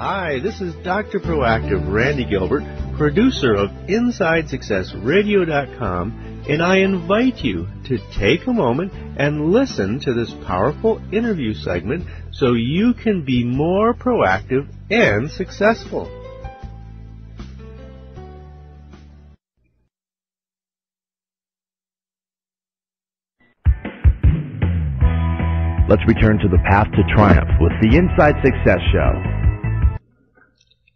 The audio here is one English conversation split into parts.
Hi, this is Dr. Proactive Randy Gilbert, producer of InsideSuccessRadio.com, and I invite you to take a moment and listen to this powerful interview segment so you can be more proactive and successful. Let's return to the path to triumph with the Inside Success Show.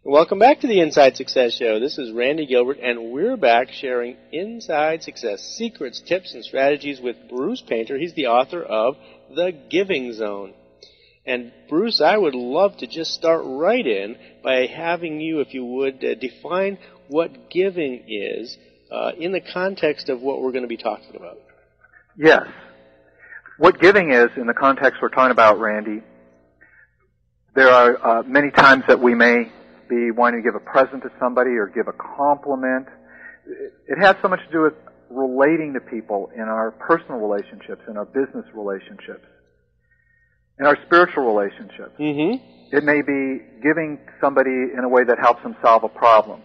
Welcome back to the Inside Success Show. This is Randy Gilbert, and we're back sharing inside success secrets, tips, and strategies with Bruce Painter. He's the author of The Giving Zone. And Bruce, I would love to just start right in by having you, if you would, define what giving is in the context of what we're going to be talking about. Yes. What giving is in the context we're talking about, Randy, there are many times that we may be wanting to give a present to somebody or give a compliment. It has so much to do with relating to people in our personal relationships, in our business relationships, in our spiritual relationships. Mm-hmm. It may be giving somebody in a way that helps them solve a problem.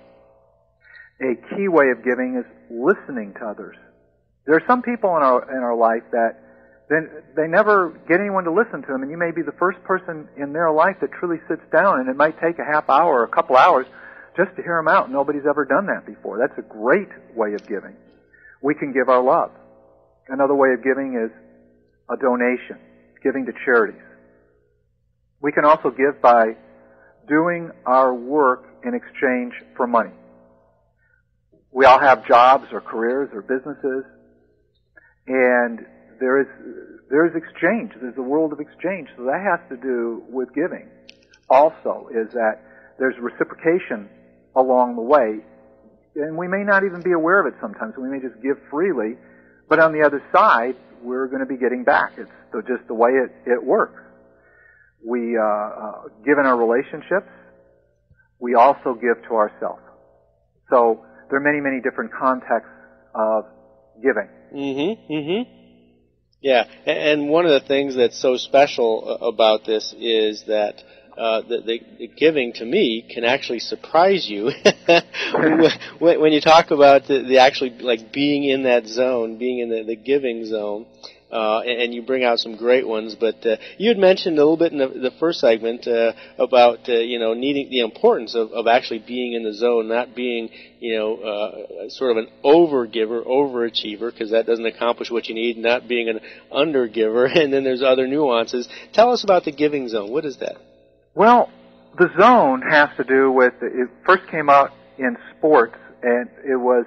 A key way of giving is listening to others. There are some people in our life that they never get anyone to listen to them, and you may be the first person in their life that truly sits down, and it might take a half hour or a couple hours just to hear them out. Nobody's ever done that before. That's a great way of giving. We can give our love. Another way of giving is a donation, giving to charities. We can also give by doing our work in exchange for money. We all have jobs or careers or businesses, and there is exchange. There's a world of exchange. So that has to do with giving. Also is that there's reciprocation along the way. And we may not even be aware of it sometimes. We may just give freely. But on the other side, we're going to be getting back. It's just the way it works. We give in our relationships. We also give to ourselves. So there are many, many different contexts of giving. Mm-hmm. Mm-hmm. Yeah, and one of the things that's so special about this is that the giving, to me, can actually surprise you when you talk about the actually like being in that zone, being in the giving zone, and you bring out some great ones. But you had mentioned a little bit in the first segment about needing the importance of actually being in the zone, not being sort of an overgiver, overachiever, because that doesn't accomplish what you need, not being an undergiver, and then there's other nuances. Tell us about the giving zone. What is that? Well, the zone has to do with, it first came out in sports, and it was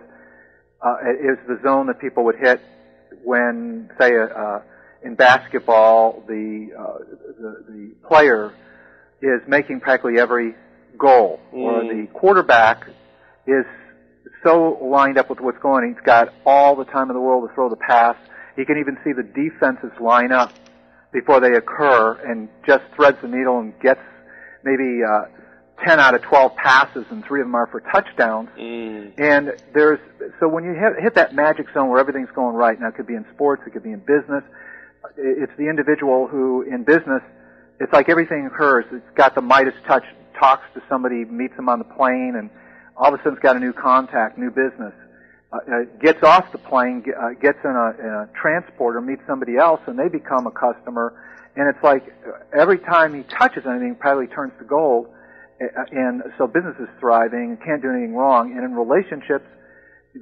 the zone that people would hit when, say, in basketball, the player is making practically every goal, or the quarterback is so lined up with what's going on. He's got all the time in the world to throw the pass. He can even see the defenses line up before they occur and just threads the needle and gets maybe 10 out of 12 passes, and 3 of them are for touchdowns. And so when you hit that magic zone where everything's going right, now it could be in sports, it could be in business, it's the individual who, in business, it's like everything occurs. It's got the Midas touch, talks to somebody, meets them on the plane, and all of a sudden it's got a new contact, new business. Gets off the plane, gets in a transporter, meets somebody else, and they become a customer. And it's like every time he touches anything, it probably turns to gold. And so business is thriving and can't do anything wrong. And in relationships,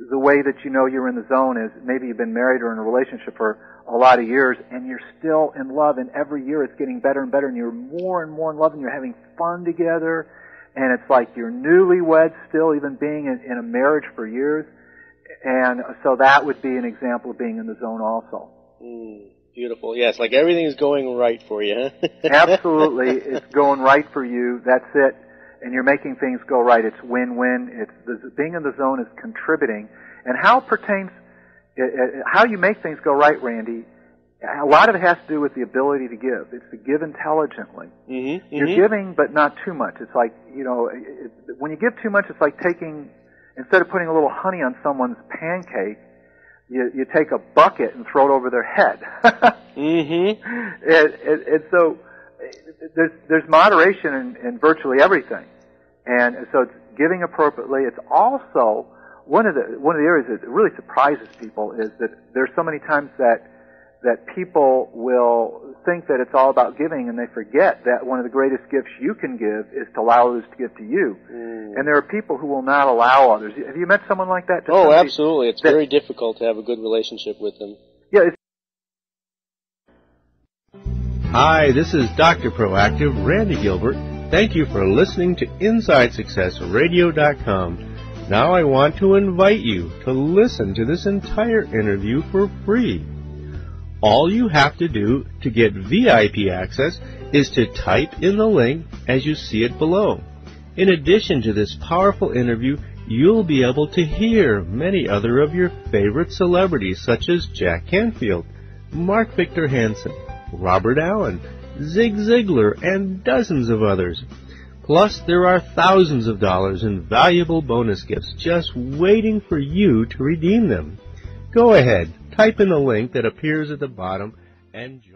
the way that you know you're in the zone is maybe you've been married or in a relationship for a lot of years, and you're still in love, and every year it's getting better and better, and you're more and more in love, and you're having fun together. And it's like you're newlyweds still, even being in a marriage for years. And so that would be an example of being in the zone also. Beautiful. Yes, like everything is going right for you, huh? Absolutely. It's going right for you. That's it. And you're making things go right. It's win-win. Being in the zone is contributing. And how you make things go right, Randy, a lot of it has to do with the ability to give. It's to give intelligently. Mm-hmm. You're giving, but not too much. It's like, when you give too much, it's like instead of putting a little honey on someone's pancake, you take a bucket and throw it over their head. Mm-hmm. And so there's moderation in virtually everything, and so it's giving appropriately. It's also one of the areas that really surprises people is that there's so many times that people will think that it's all about giving, and they forget that one of the greatest gifts you can give is to allow others to give to you. And there are people who will not allow others. Have you met someone like that? Oh, absolutely. It's very difficult to have a good relationship with them. Yeah. Hi, this is Dr. Proactive, Randy Gilbert. Thank you for listening to InsideSuccessRadio.com. Now I want to invite you to listen to this entire interview for free. All you have to do to get VIP access is to type in the link as you see it below. In addition to this powerful interview, you'll be able to hear many other of your favorite celebrities such as Jack Canfield, Mark Victor Hansen, Robert Allen, Zig Ziglar, and dozens of others. Plus, there are thousands of dollars in valuable bonus gifts just waiting for you to redeem them. Go ahead, type in the link that appears at the bottom and join.